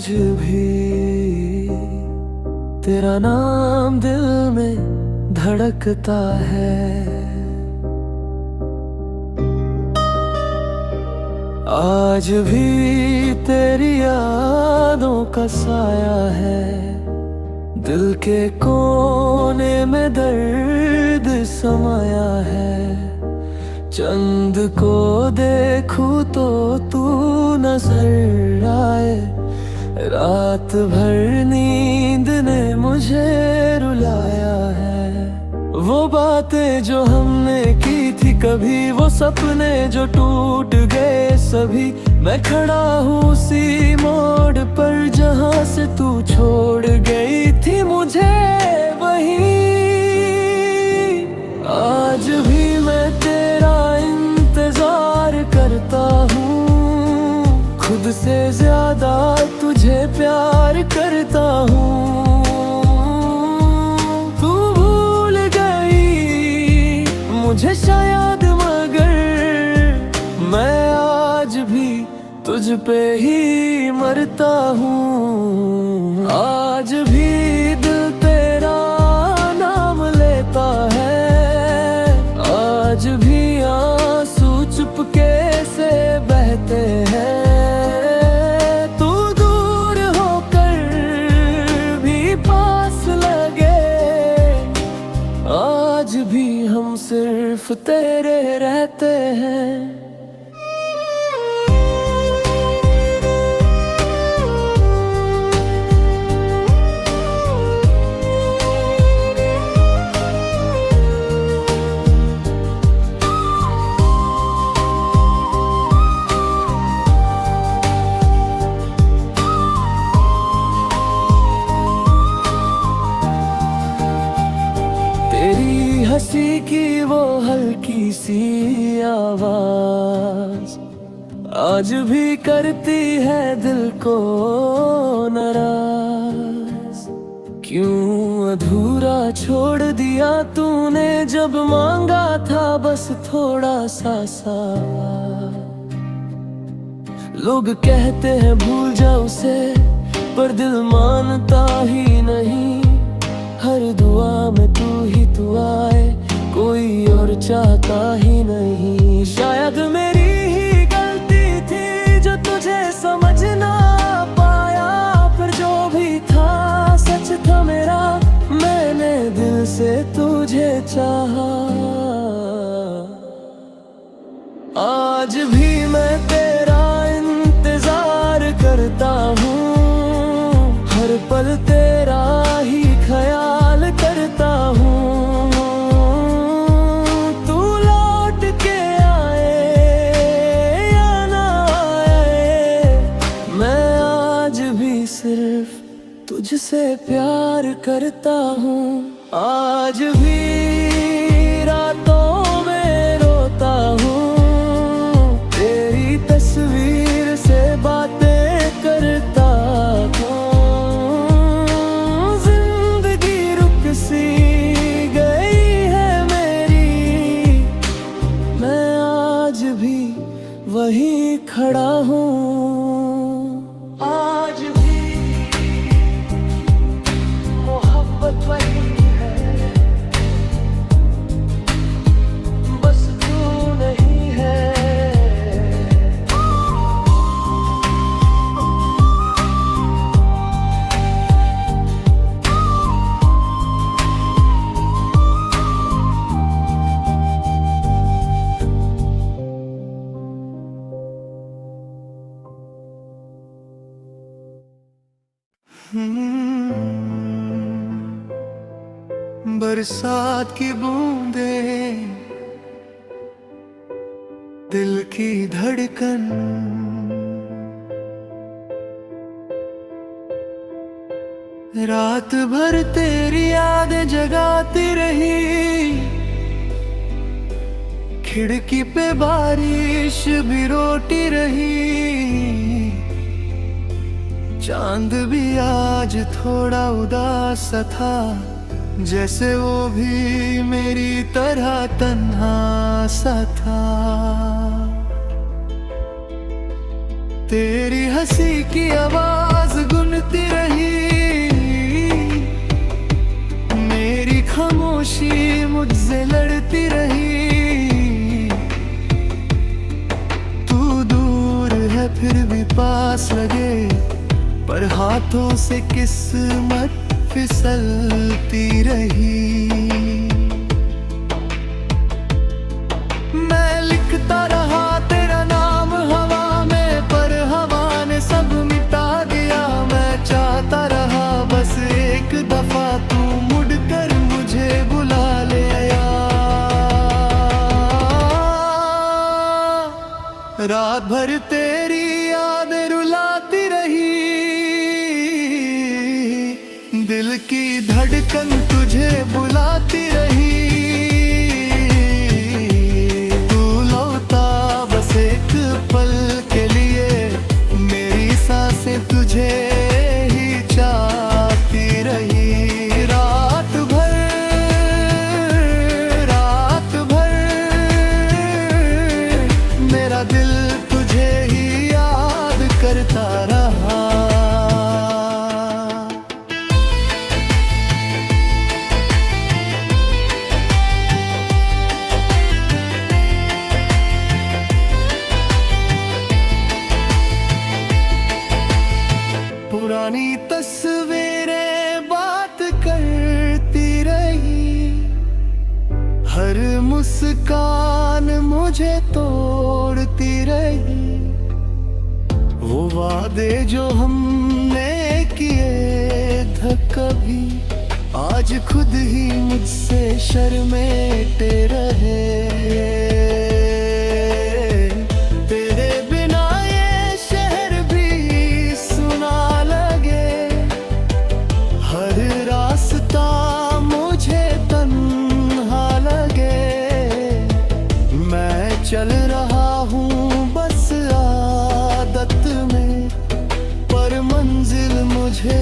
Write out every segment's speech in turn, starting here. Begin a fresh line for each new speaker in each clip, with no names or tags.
आज भी तेरा नाम दिल में धड़कता है। आज भी तेरी यादों का साया है, दिल के कोने में दर्द समाया है। चंद को देखूं तो तू नजर आए, रात भर नींद ने मुझे रुलाया है। वो बातें जो हमने की थी कभी, वो सपने जो टूट गए सभी। मैं खड़ा हूँ उसी मोड़ पर जहाँ से तू छोड़ गई थी मुझे वहीं। आज भी मैं तेरा इंतजार करता हूँ, खुद से ज्यादा तुझे प्यार करता हूँ। तू भूल गई मुझे शायद, मगर मैं आज भी तुझ पे ही मरता हूँ। आज भी दिल तेरा नाम लेता है, आज भी आंसू चुपके से बहते हैं। आज भी हम सिर्फ तेरे रहते हैं। तेरी हंसी की वो हल्की सी आवाज आज भी करती है दिल को नाराज। क्यों अधूरा छोड़ दिया तूने जब मांगा था बस थोड़ा सा साथ। लोग कहते हैं भूल जा उसे, पर दिल मानता ही नहीं। हर दुआ में तू ही तू आए, कोई और चाहता ही नहीं। शायद मेरी ही गलती थी जो तुझे समझ ना पाया, पर जो भी था सच था मेरा। मैंने दिल से तुझे चाहा। आज भी मैं तेरा इंतजार करता हूँ, हर पल तेरा ही ख्याल करता हूँ। तू लौट के आए या ना आए, मैं आज भी सिर्फ तुझसे प्यार करता हूँ। आज भी रातों में रोता हूँ, तेरी तस्वीर से बातें करता हूँ। वहीं खड़ा हूँ। आज भी मोहब्बत वही है, बस तू नहीं है। बरसात की बूंदें, दिल की धड़कन, रात भर तेरी यादें जगाती रही। खिड़की पे बारिश भी रोती रही। चांद भी आज थोड़ा उदास था, जैसे वो भी मेरी तरह तन्हा सा था। तेरी हंसी की आवाज गुनगुनती रही, मेरी खामोशी मुझसे लड़ती रही। तू दूर है फिर भी पास लगे, पर हाथों से किस्मत फिसलती रही। मैं लिखता रहा तेरा नाम हवा में, पर हवा ने सब मिटा दिया। मैं चाहता रहा बस एक दफा तू मुड़कर मुझे बुला ले आया। रात भर तेरी यादें रुलाती रही, दिल की धड़कन तुझे बुलाती रही। तू लौटा बस एक पल के लिए, मेरी सांसें तुझे ही चाहती रही। रात भर मेरा दिल तुझे ही याद करता रहा। पुरानी तस्वीरें बात करती रही, हर मुस्कान मुझे तोड़ती रही। वो वादे जो हमने किए थे कभी, आज खुद ही मुझसे शर्मेते रहे। तेरे बिना ये शहर भी सुना लगे, हर रास्ता मुझे तन्हा लगे। मैं चल रहा हूँ बस आदत में, पर मंजिल मुझे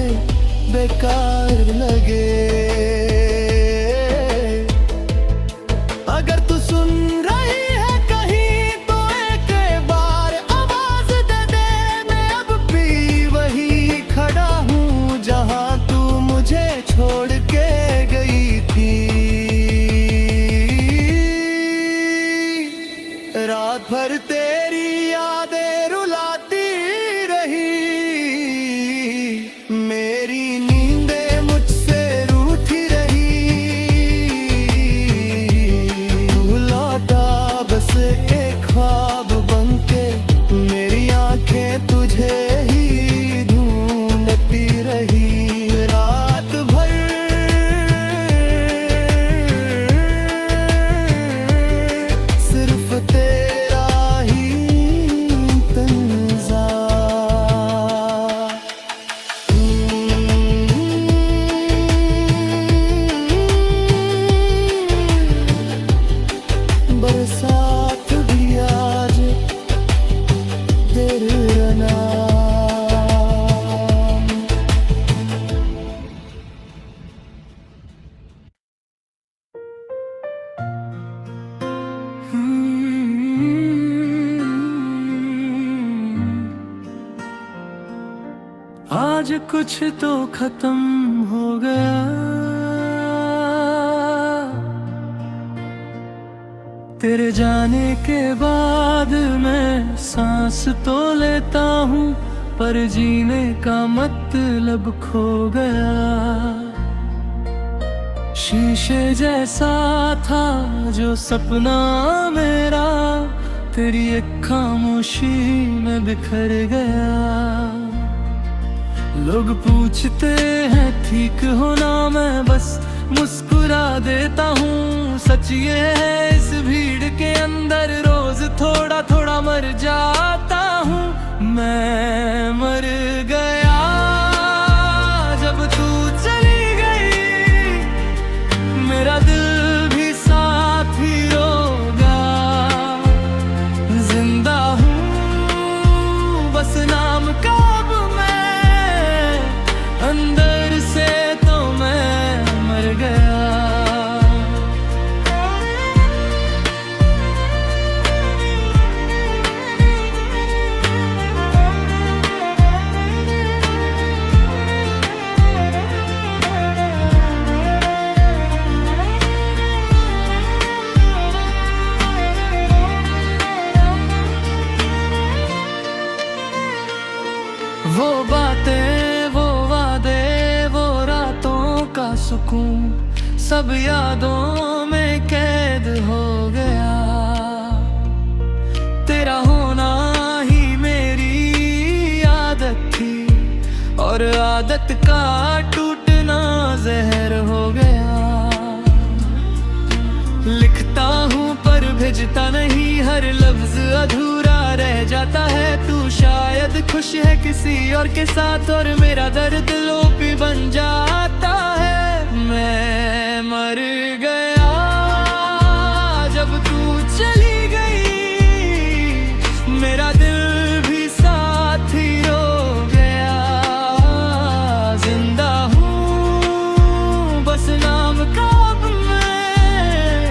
बेकार लगे। अगर तू सुन रही है कहीं तो एक बार आवाज दे दे। मैं अब भी वही खड़ा हूँ जहाँ तू मुझे छोड़ के गई थी। रात भर तेरी यादें रुलाती रही, मेरी नींदें मुझसे रूठी रही। तू लौटा बस एक ख्वाब बनके, मेरी आंखें तुझे ही ढूंढती रही। रात भर सिर्फ तेरा ही इंतजार। बरसात भी आज तेरा नाम। आज कुछ तो खत्म हो गया, तेरे जाने के बाद मैं सांस तो लेता हूँ, पर जीने का मतलब खो गया। शीशे जैसा था जो सपना मेरा, तेरी एक खामोशी में बिखर गया। लोग पूछते हैं ठीक हो ना, मैं बस मुस्कुरा देता हूँ। सच ये है इस भीड़ के अंदर रोज थोड़ा थोड़ा मर जाता हूँ। मैं मर गया जब तू चली गई, मेरा दिल भी साथ ही रोगा। जिंदा हूँ बस नाम का, अंदर से तो मैं मर गया। सुकून सब यादों में कैद हो गया। तेरा होना ही मेरी आदत थी और आदत का टूटना जहर हो गया। लिखता हूँ पर भेजता नहीं, हर लफ्ज अधूरा रह जाता है। तू शायद खुश है किसी और के साथ और मेरा दर्द लोपी बन जाता है। मैं मर गया जब तू चली गई, मेरा दिल भी साथ ही रो गया। जिंदा हूँ बस नाम का अब मैं,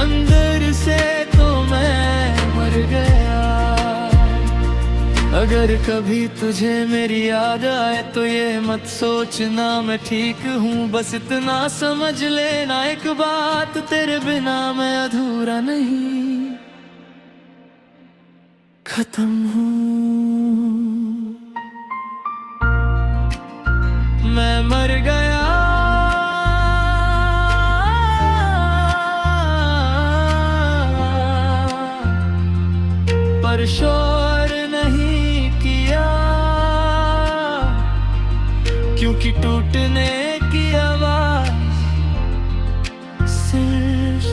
अंदर से तो मैं मर गया। अगर कभी तुझे मेरी याद आए तो ये मत सोचना मैं ठीक हूँ, बस इतना समझ लेना एक बात, तेरे बिना मैं अधूरा नहीं, खत्म हूँ। मैं मर गया पर शोर नहीं किया, क्योंकि टूटने की आवाज सिर्फ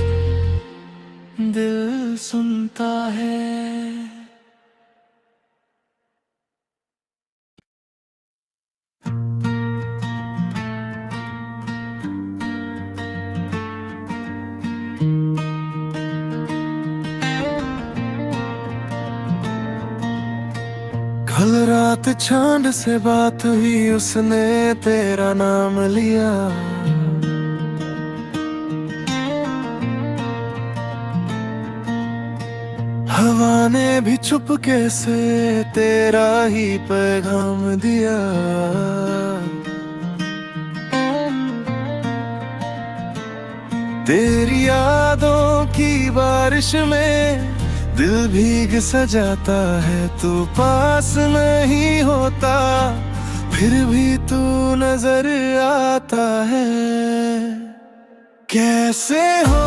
दिल सुनता है। कल रात चांद से बात हुई, उसने तेरा नाम लिया। हवा ने भी चुपके से तेरा ही पैगाम दिया। तेरी यादों की बारिश में दिल भीग सा जाता है। तू पास नहीं होता फिर भी तू नजर आता है। कैसे हो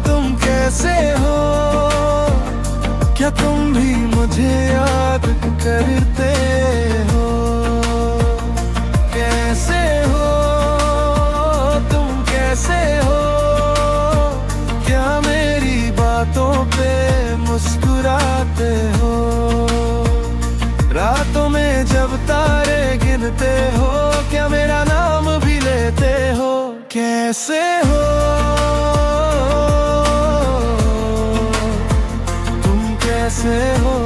तुम, कैसे हो, क्या तुम भी मुझे याद करते हो? कैसे हो तुम, कैसे हो, क्या मेरी बातों पे मुस्कुराते हो? रातों में जब तारे गिनते हो, क्या मेरा नाम भी लेते हो? कैसे हो तुम, कैसे हो?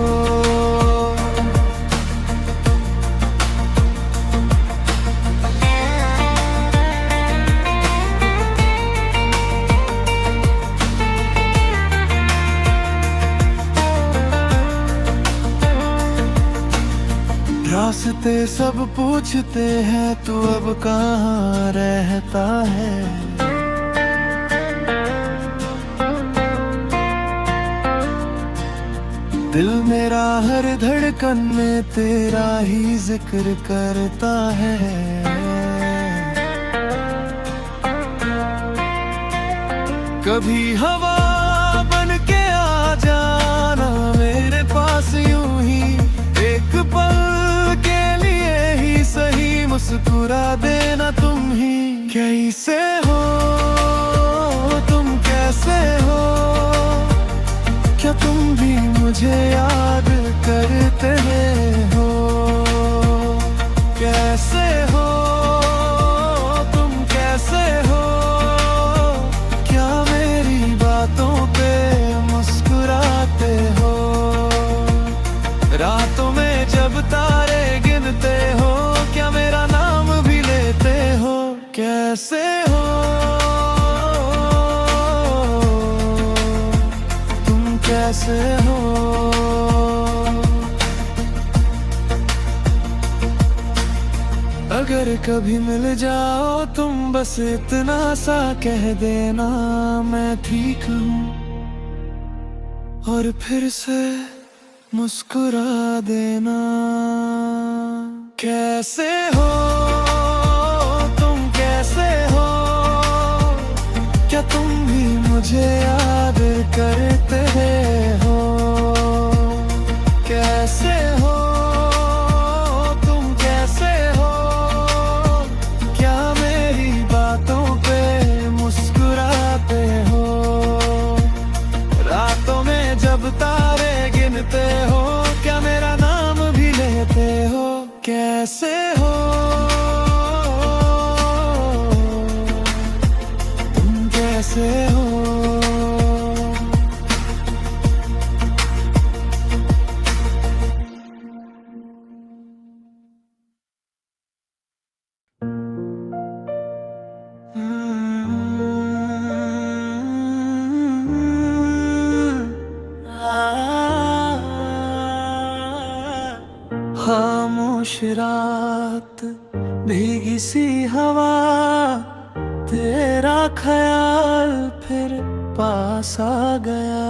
रास्ते सब पूछते हैं तू अब कहाँ रहता है। दिल मेरा हर धड़कन में तेरा ही जिक्र करता है। कभी हवा बन के आ जाना मेरे पास यूं ही, एक पल के लिए ही सही मुस्कुरा देना तुम ही। कैसे हो तुम, कैसे हो, क्या तुम भी मुझे याद करते हो? कैसे हो तुम, कैसे हो, क्या मेरी बातों पे मुस्कुराते हो? रातों में जब तारे गिनते हो, क्या मेरा नाम भी लेते हो? कैसे हो तुम, कैसे हो? अगर कभी मिल जाओ तुम, बस इतना सा कह देना मैं ठीक हूँ, और फिर से मुस्कुरा देना। कैसे हो तुम, मुझे याद करते हो। कैसे हो तुम, कैसे हो? क्या मेरी बातों पे मुस्कुराते हो? रातों में जब तारे गिनते हो, क्या मेरा नाम भी लेते हो? कैसे हो तुम, कैसे हो? खामोश रात, भीगी सी हवा, तेरा ख्याल फिर पास आ गया।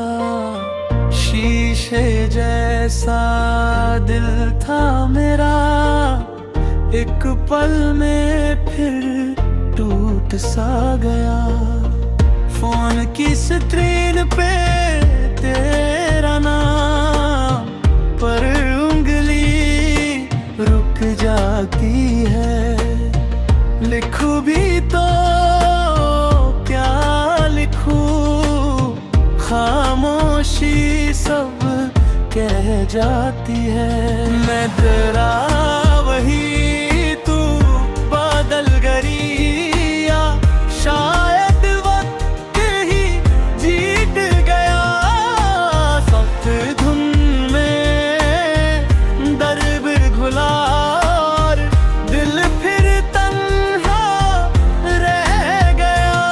शीशे जैसा दिल था मेरा, एक पल में फिर टूट सा गया। फोन की स्क्रीन पे तेरा नाम, पर उंगली रुक जाती है। लिखूं भी तो क्या लिखूं, खामोशी सब कह जाती है। मैं तेरा वही, तू बादल गरिया, शायद वक्त ही जीत गया। सख्त धुन में दर्द घुला, दिल फिर तन्हा रह गया।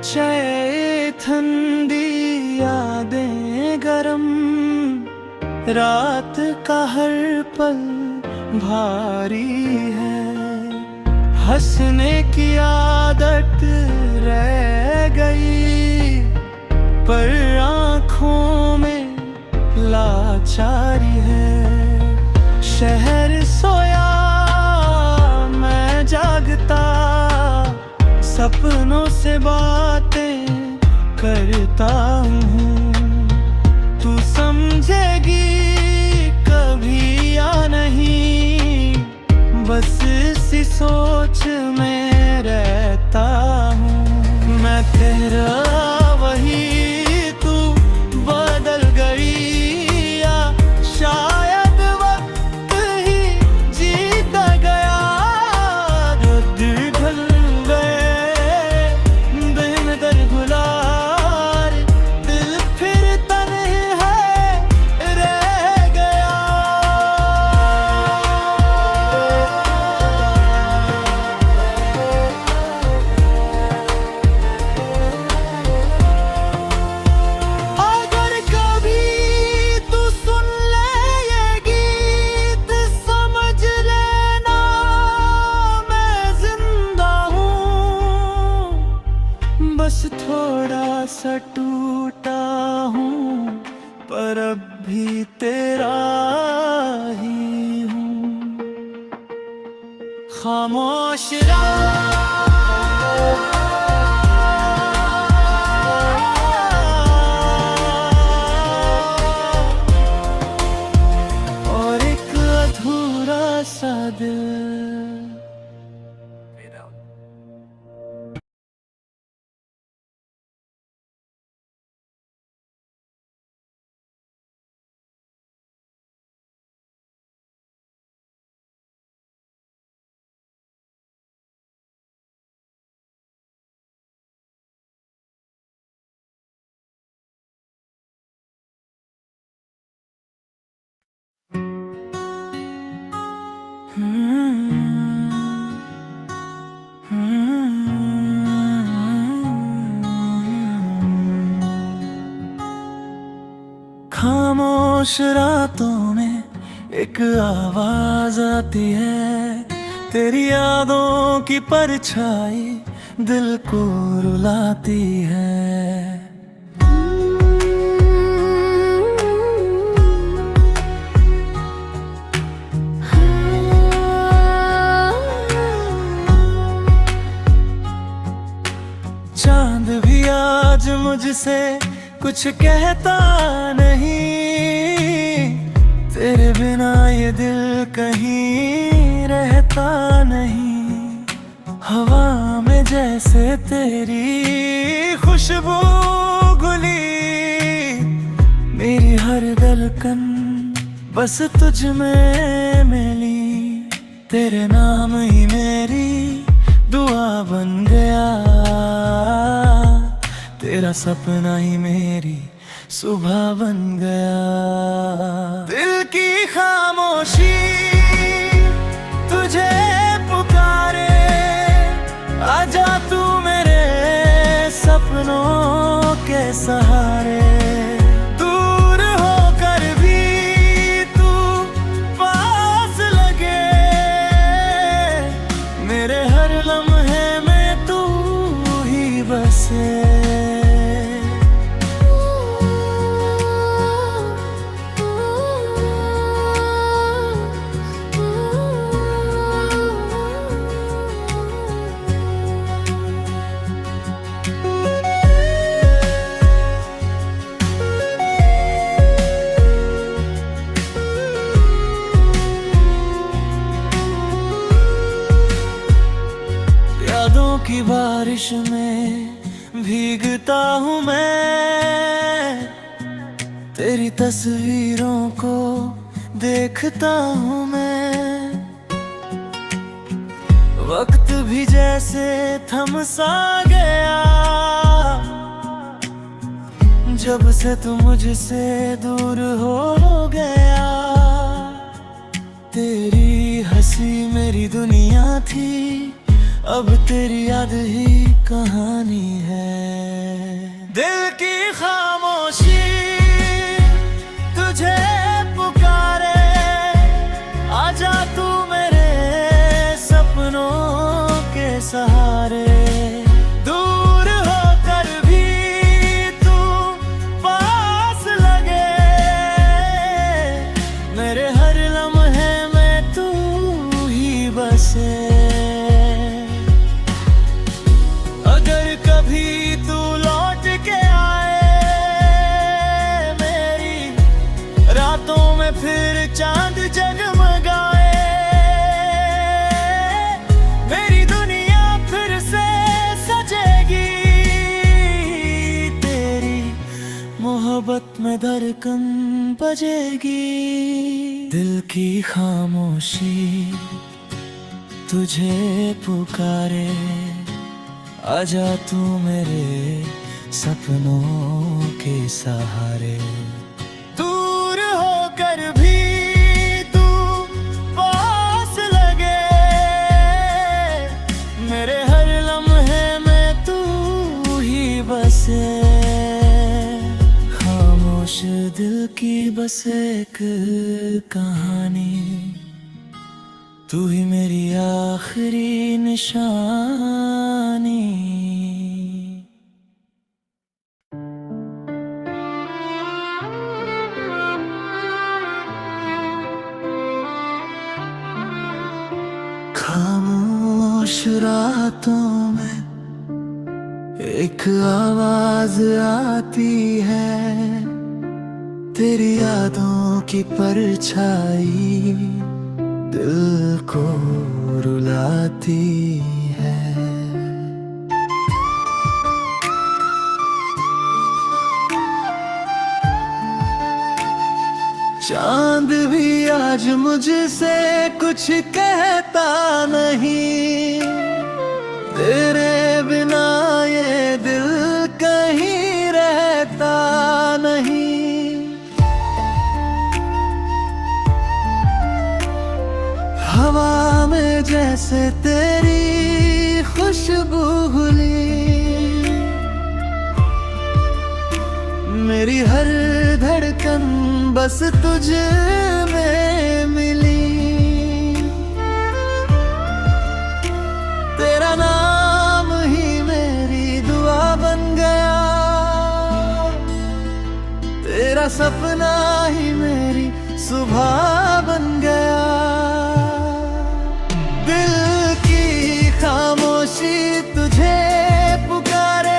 चाहे ठंडी यादें गरम, रात का हर पल भारी है। हंसने की आदत रह गई, पर आँखों में लाचारी है। शहर सोया मैं जागता, सपनों से बातें करता हूँ। तू समझेगी कभी या नहीं, बस इसी सोच में रहता हूँ। मैं तेरा वही, तू बदल गई, या शायद वक्त ही जीत गया। जो दिल ढल गए बिन दर गुलार, दिल फिर तन्हा रह गया। अगर कभी तू सुन ले ये गीत, समझ लेना मैं जिंदा हूँ। बस थोड़ा सा टूटा हूँ, पर अब भी तेरा ही हूँ। खामोश रात, और एक अधूरा सा दिल। खामोश रातों में एक आवाज आती है, तेरी यादों की परछाई दिल को रुलाती है। चांद भी आज मुझसे कुछ कहता नहीं, तेरे बिना ये दिल कहीं रहता नहीं। हवा में जैसे तेरी खुशबू घुली, मेरी हर धड़कन बस तुझ में मिली। तेरे नाम ही मेरी दुआ बन गया, तेरा सपना ही मेरी सुबह बन गया। दिल की खामोशी तुझे पुकारे, आजा तू मेरे सपनों के सहारे। दूर होकर भी तू पास लगे, मेरे हर लम्हे में तू ही बसे। यादों की बारिश में भीगता हूँ मैं, तेरी तस्वीरों को देखता हूँ मैं। वक्त भी जैसे थम सा गया, जब से तू मुझसे दूर हो गया। तेरी हंसी मेरी दुनिया थी, अब तेरी याद ही कहानी है। दिल की खामोशी तुझे पुकारे, आजा तू मेरे सपनों के सहारे। दूर होकर भी तू पास लगे, मेरे हर लम्हे में तू ही बसे। कभी तू लौट के आए मेरी रातों में, फिर चांद जगमगाए, मेरी दुनिया फिर से सजेगी। तेरी मोहब्बत में धड़कन बजेगी। दिल की खामोशी तुझे पुकारे, आजा तू मेरे सपनों के सहारे। दूर होकर भी तू पास लगे, मेरे हर लम्हे में तू ही बसे। खामोश दिल की बस एक कहानी, तू ही मेरी आखिरी निशानी। खामोश रातों में एक आवाज आती है, तेरी यादों की परछाई दिल को रुलाती है। चांद भी आज मुझसे कुछ कहता नहीं, तेरे बिना ये दिल कहीं रहता नहीं। हवा में जैसे तेरी खुशबू घुली, मेरी हर धड़कन बस तुझ में मिली। तेरा नाम ही मेरी दुआ बन गया, तेरा सपना ही मेरी सुबह बन गया। दिल की खामोशी तुझे पुकारे,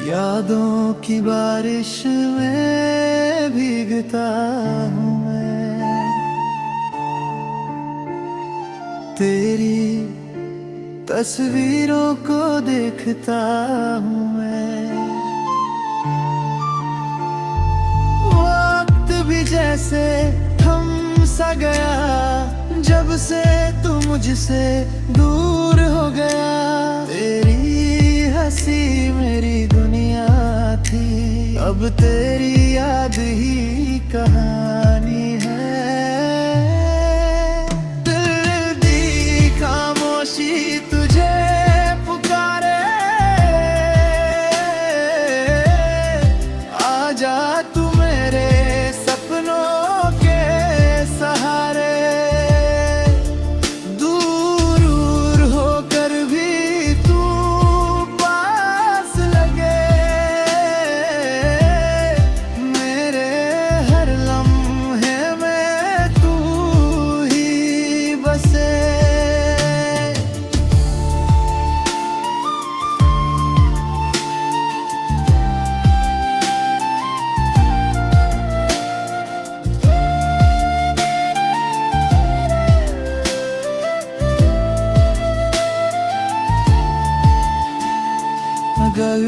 यादों की बारिश में भीगता हूँ मैं, तेरी तस्वीरों को देखता हूँ मैं। वक्त भी जैसे थम सा गया जब से तू मुझसे दूर हो गया। तेरी हंसी मेरी दुनिया थी, अब तेरी याद ही कहानी है। दिल दी खामोशी तुझे पुकारे, आजा तू मेरे सपनों के सहारे। दूर दूर होकर भी तू पास लगे, मेरे हर लम्हे में तू ही बसे। अगर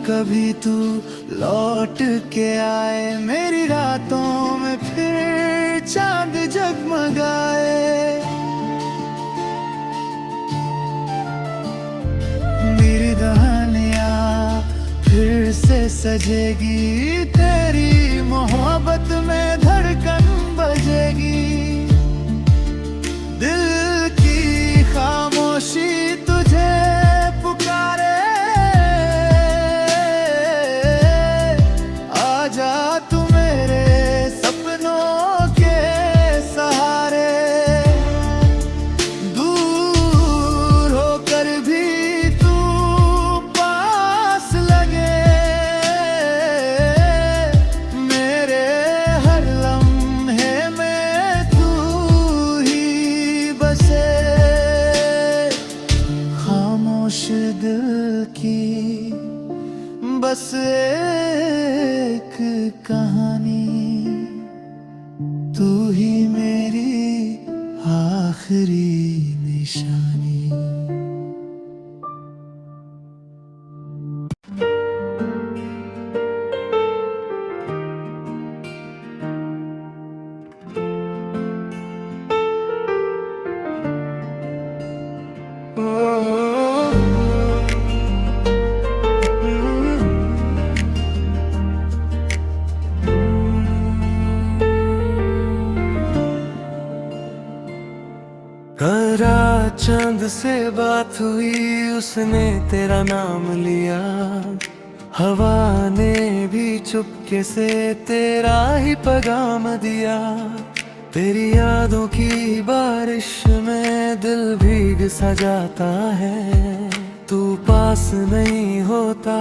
कभी तू लौट के आए मेरी रातों में, फिर चांद जगमगाए, मेरी कहानियाँ फिर से सजेगी, तेरी मोहब्बत में धड़कन बजेगी। दिल की खामोशी तुझे पुकारे, आजा तू मेरे सपनों के सहारे। दूर होकर भी तू पास लगे, मेरे हर लम्हे में तू ही बसे। खामोश दिल की बस एक कहानी, तू ही मेरी आखिरी निशानी।
रात चांद से बात हुई, उसने तेरा नाम लिया। हवा ने भी चुपके से तेरा ही पैगाम दिया। तेरी यादों की बारिश में दिल भीग सा जाता है, तू पास नहीं होता